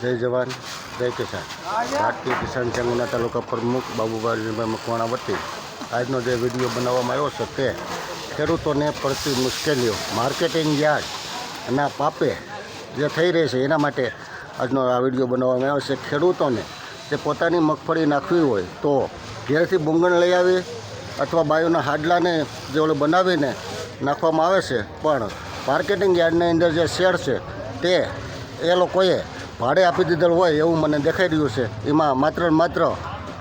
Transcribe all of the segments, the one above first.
જય જવાન જય કિસાન. ભારતીય કિસાન સંઘના તાલુકા પ્રમુખ બાબુભાઈ મકવાણા વતી આજનો જે વિડીયો બનાવવામાં આવ્યો છે તે ખેડૂતોને પડતી મુશ્કેલીઓ માર્કેટિંગ યાર્ડના પાપે જે થઈ રહી છે એના માટે આજનો આ વિડીયો બનાવવામાં આવ્યો છે. ખેડૂતોને જે પોતાની મગફળી નાખવી હોય તો ઘેરથી બુંગણ લઈ આવી અથવા બાયોના હાડલાને જે ઓલું બનાવીને નાખવામાં આવે છે, પણ માર્કેટિંગ યાર્ડની અંદર જે શેડ છે તે એ લોકોએ ભાડે આપી દીધેલ હોય એવું મને દેખાઈ રહ્યું છે. એમાં માત્ર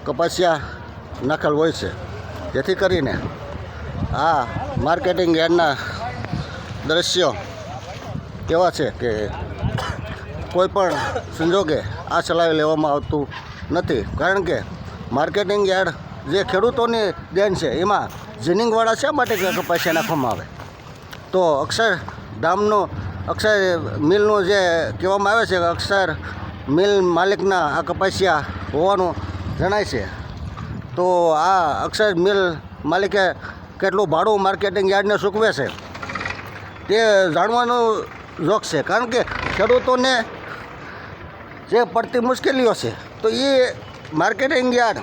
કપાસિયા નાખેલ હોય છે, જેથી કરીને આ માર્કેટિંગ યાર્ડના દ્રશ્યો કેવા છે કે કોઈ પણ સંજોગે આ ચલાવી લેવામાં આવતું નથી. કારણ કે માર્કેટિંગ યાર્ડ જે ખેડૂતોની દેન છે એમાં જીનિંગવાળા શા માટે કપાસિયા નાખવામાં આવે? તો અક્ષરધામનું અક્ષર મિલનું જે કહેવામાં આવે છે કે અક્ષર મિલ માલિકના આ કપાસિયા હોવાનું જણાય છે. તો આ અક્ષર મિલ માલિકે કેટલું ભાડું માર્કેટિંગ યાર્ડને ચૂકવે છે તે જાણવાનું જોગ છે. કારણ કે ખેડૂતોને જે પડતી મુશ્કેલીઓ છે તો એ માર્કેટિંગ યાર્ડ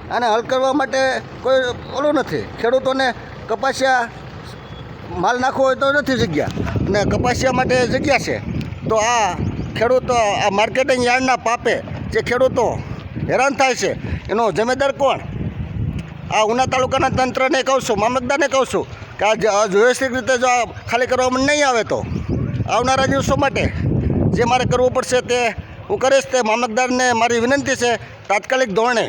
આને હલ કરવા માટે કોઈ ઓલું નથી. ખેડૂતોને કપાસિયા માલ નાખવો હોય તો નથી જગ્યા, ને કપાસિયા માટે જગ્યા છે. તો આ ખેડૂતો આ માર્કેટિંગ યાર્ડના પાપે જે ખેડૂતો હેરાન થાય છે એનો જિમ્મેદાર કોણ? આ ઉના તાલુકાના તંત્રને કહું છું, મામલતદારને કહું છું કે આ વ્યવસ્થિત રીતે જો આ ખાલી કરવામાં નહીં આવે તો આવનારા દિવસો માટે જે મારે કરવું પડશે તે હું કરીશ. તે મામલતદારને મારી વિનંતી છે તાત્કાલિક ધોરણે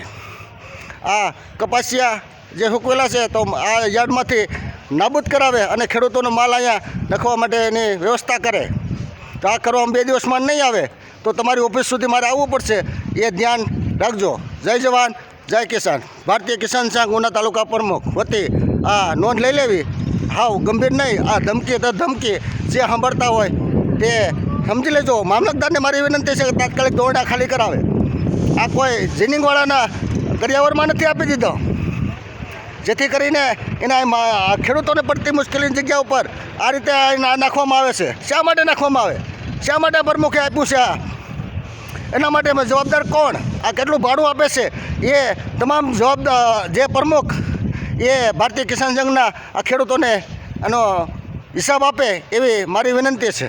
આ કપાસિયા જે સૂકવેલા છે તો આ યાર્ડમાંથી નાબૂદ કરાવે અને ખેડૂતોનો માલ અહીંયા નાખવા માટેની વ્યવસ્થા કરે. તો આ કરવામાં 2 દિવસમાં નહીં આવે તો તમારી ઓફિસ સુધી મારે આવવું પડશે, એ ધ્યાન રાખજો. જય જવાન જય કિસાન. ભારતીય કિસાન સંઘ ઉના તાલુકા પ્રમુખ વતી આ નોંધ લઈ લેવી. હાવ ગંભીર નહીં, આ ધમકી તો ધમકી જે સાંભળતા હોય તે સમજી લેજો. મામલતદારને મારી વિનંતી છે કે તાત્કાલિક દોરડા ખાલી કરાવે. આ કોઈ જીનિંગવાળાના કરિયાવરમાં નથી આપી દીધો, જેથી કરીને એના ખેડૂતોને પડતી મુશ્કેલીની જગ્યા ઉપર આ રીતે નાખવામાં આવે છે. શા માટે નાખવામાં આવે? શા માટે પ્રમુખે આપ્યું છે? એના માટે જવાબદાર કોણ? આ કેટલું ભાડું આપે છે એ તમામ જવાબદાર જે પ્રમુખ એ ભારતીય કિસાન સંઘના આ ખેડૂતોને એનો હિસાબ આપે એવી મારી વિનંતી છે.